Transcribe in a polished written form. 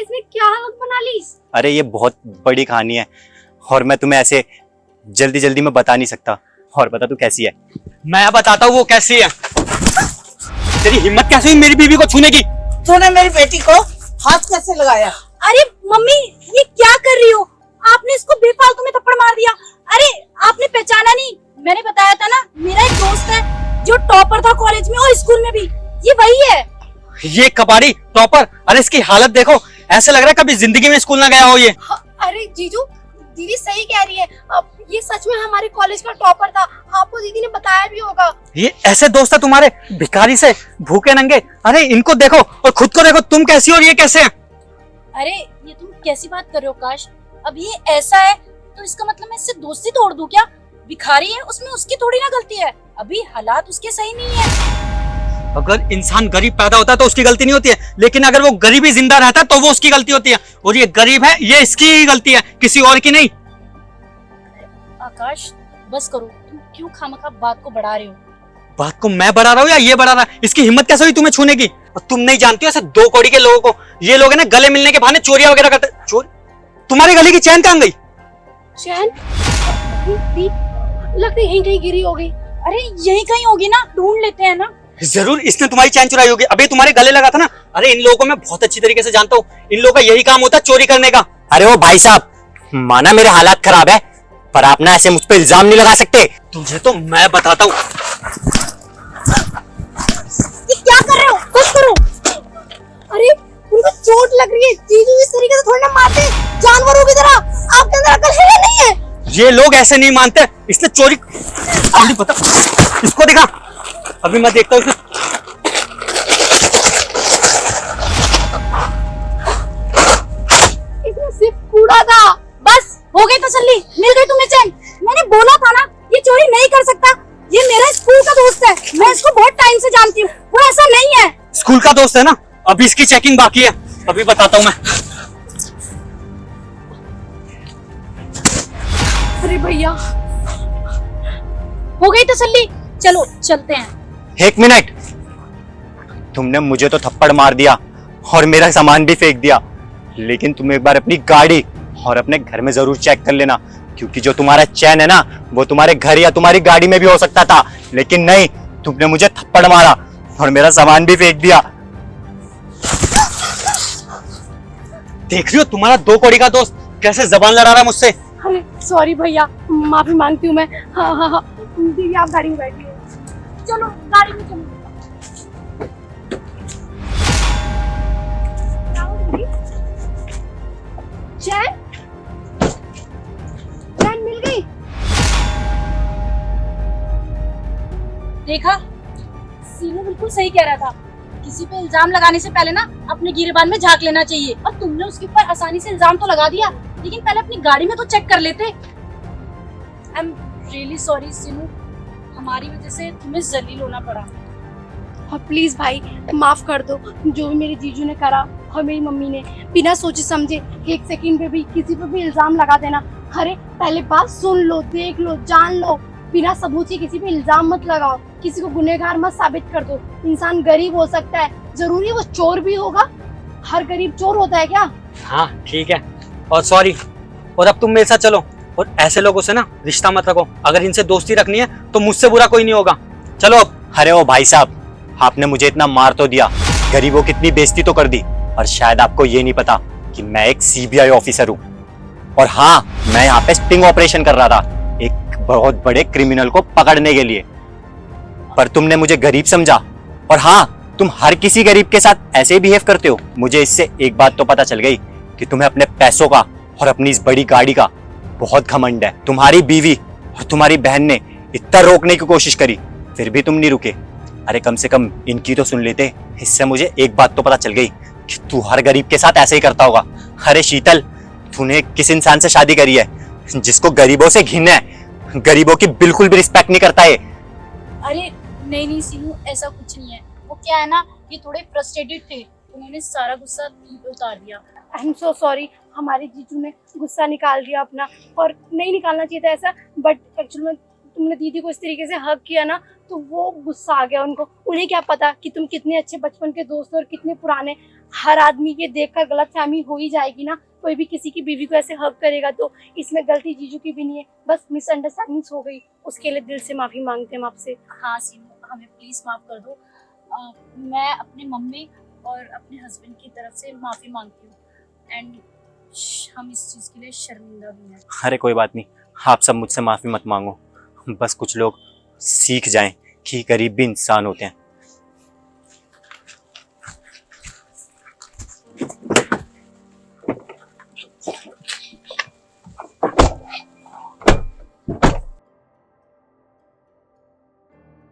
इसने क्या हालत बना ली। अरे ये बहुत बड़ी कहानी है और मैं तुम्हें ऐसे जल्दी जल्दी में बता नहीं सकता। और बता तू कैसी है? मैं बताता हूँ वो कैसी है। तेरी हिम्मत कैसे हुई मेरी बीवी को छूने की? तूने मेरी बेटी को हाथ कैसे लगाया? अरे मम्मी ये क्या कर रही हो? आपने इसको बेफालतू में थप्पड़ मार दिया। अरे आपने पहचाना नहीं? मैंने बताया था ना, मेरा एक दोस्त है जो टॉपर था कॉलेज में और स्कूल में भी। ये वही है। ये कबाड़ी टॉपर। अरे इसकी हालत देखो, ऐसे लग रहा है कभी जिंदगी में स्कूल ना गया हो ये। अरे जीजू, दीदी सही कह रही है। अब ये सच में हमारे कॉलेज का टॉपर था। आपको दीदी ने बताया भी होगा। ये ऐसे दोस्त है तुम्हारे, भिखारी से, भूखे नंगे। अरे इनको देखो और खुद को देखो, तुम कैसी हो और ये कैसे है? अरे ये तुम कैसी बात कर रहे हो काश? अब ये ऐसा है तो इसका मतलब मैं इससे दोस्ती तोड़ दूं क्या? भिखारी है, उसमें उसकी थोड़ी ना गलती है। अभी हालात उसके सही नहीं है। अगर इंसान गरीब पैदा होता है तो उसकी गलती नहीं होती है, लेकिन अगर वो गरीबी जिंदा रहता है तो वो उसकी गलती होती है। और ये गरीब है, ये इसकी ही गलती है, किसी और की नहीं। आकाश बस करो, तुम क्यों खामखा बात को बढ़ा रहे हो? बात को मैं बढ़ा रहा हूँ या ये बढ़ा रहा है? इसकी हिम्मत कैसे हुई तुम्हें छूने की? और तुम नहीं जानती हो ऐसे 2 कौड़ी के लोगों को। ये लोग है ना गले मिलने के बहाने चोरियां वगैरह करते। चोर? तुम्हारे गले की चैन कहाँ गई? चैन लगती यहीं कहीं गिरी होगी। अरे यहीं कहीं होगी ना, ढूंढ लेते हैं ना। जरूर इसने तुम्हारी चैन चुराई होगी। अबे तुम्हारे गले लगा था ना। अरे इन लोगों को मैं बहुत अच्छी तरीके से जानता हूँ। इन लोगों का यही काम होता है, चोरी करने का। अरे वो भाई साहब, माना मेरे हालात खराब है, पर आप ना ऐसे मुझ पे इल्जाम नहीं लगा सकते। तुझे तो मैं बताता हूँ। ये क्या कर रहे हो? बस करो। अरे उनको चोट लग रही है। जीजू इस तरीके से थोड़ी ना मारते जानवरों की तरह। आपके अंदर अकल है या नहीं है? ये लोग ऐसे नहीं मानते। इसने चोरी अभी पता, इसको दिखा। अभी मैं देखता हूँ। इसमें सिर्फ कूड़ा था। बस हो गई तसल्ली, मिल गई तुम्हें चैन। मैंने बोला था ना ये चोरी नहीं कर सकता। ये मेरा स्कूल का दोस्त है, मैं इसको बहुत टाइम से जानती हूँ। वो ऐसा नहीं है। स्कूल का दोस्त है ना? अभी इसकी चेकिंग बाकी है, अभी बताता हूँ मैं। अरे भैया हो गई तसल्ली, चलो चलते हैं। 1 मिनट, तुमने मुझे तो थप्पड़ मार दिया और मेरा सामान भी फेंक दिया, लेकिन तुम एक बार अपनी गाड़ी और अपने घर में जरूर चेक कर लेना, क्योंकि जो तुम्हारा चैन है ना वो तुम्हारे घर या तुम्हारी गाड़ी में भी हो सकता था, लेकिन नहीं, तुमने मुझे थप्पड़ मारा और मेरा सामान भी फेंक दिया। देख रही हो तुम्हारा 2 कौड़ी का दोस्त कैसे जबान लड़ा रहा है मुझसे। अरे सॉरी भैया, माफी मांगती हूँ मैं। हाँ हाँ हाँ, दीदी आप गाड़ी में बैठिए। चलो गाड़ी में चलो। चैन चैन मिल गई। देखा, सीनू बिल्कुल सही कह रहा था। किसी पे इल्जाम लगाने से पहले ना अपने गिरेबान में झांक लेना चाहिए। और तुमने उसके ऊपर आसानी से इल्जाम तो लगा दिया, लेकिन पहले अपनी गाड़ी में तो चेक कर लेते। आई एम रियली सॉरी सीनू, हमारी वजह से तुम्हें जलील होना पड़ा। और प्लीज भाई माफ कर दो, जो भी मेरे जीजू ने करा और मेरी मम्मी ने, बिना सोचे समझे 1 सेकंड पे भी किसी पे भी इल्जाम लगा देना। अरे पहले बात सुन लो, देख लो, जान लो। बिना सबूत के किसी पे इल्जाम मत लगाओ, किसी को गुनहगार मत साबित कर दो। इंसान गरीब हो सकता है, जरूरी वो चोर भी होगा? हर गरीब चोर होता है क्या? हाँ ठीक है, और सॉरी। और अब तुम मेरे साथ चलो, और ऐसे लोगों से ना रिश्ता मत रखो। अगर इनसे दोस्ती रखनी है तो मुझसे बुरा कोई नहीं होगा। चलो अब। अरे ओ भाई साहब, आपने मुझे इतना मार तो दिया, गरीबों की इतनी बेइज्जती तो कर दी, और शायद आपको ये नहीं पता कि मैं एक सीबीआई ऑफिसर हूँ। और हाँ, मैं यहाँ पे स्टिंग ऑपरेशन कर रहा था एक बहुत बड़े क्रिमिनल को पकड़ने के लिए, पर तुमने मुझे गरीब समझा। और हाँ, तुम हर किसी गरीब के साथ ऐसे ही बिहेव करते हो। मुझे इससे एक बात तो पता चल गई कि तुम्हें अपने पैसों का और अपनी इस बड़ी गाड़ी का बहुत घमंड है। तुम्हारी बीवी और तुम्हारी बहन ने इतना रोकने की कोशिश करी, फिर भी तुम नहीं रुके। अरे कम से कम इनकी तो सुन लेते। इससे मुझे एक बात तो पता चल गई कि तू हर गरीब के साथ ऐसे ही करता होगा। अरे शीतल, तूने किस इंसान से शादी करी है जिसको गरीबों से घिन है, गरीबों की बिल्कुल भी रिस्पेक्ट नहीं करता है। अरे नहीं नहीं सीनू, ऐसा कुछ नहीं है। वो क्या है ना, ये थोड़े फ्रस्ट्रेटेड थे, उन्होंने सारा गुस्सा तुम पे उतार दिया। आई एम सो सॉरी, हमारे जीजू ने गुस्सा निकाल दिया अपना, और नहीं निकालना चाहिए था ऐसा, बट एक्चुअली में तुमने दीदी को इस तरीके से हक किया ना, तो वो गुस्सा आ गया उनको। उन्हें क्या पता कि तुम कितने अच्छे बचपन के दोस्त हो और कितने पुराने। हर आदमी ये देखकर गलतफहमी हो ही जाएगी ना, कोई भी किसी की बीवी को ऐसे हक करेगा तो। इसमें गलती जीजू की भी नहीं है, बस मिसअंडरस्टैंडिंग हो गई, उसके लिए दिल से माफी मांगते हैं हम आपसे। हाँ सीनू, हमें प्लीज माफ कर दो। मैं अपने मम्मी और अपने हस्बैंड की तरफ से माफी मांगती हूँ, एंड हम इस चीज के लिए शर्मिंदा भी हैं। अरे कोई बात नहीं, आप सब मुझसे माफी मत मांगो। बस कुछ लोग सीख जाएं कि गरीब भी इंसान होते हैं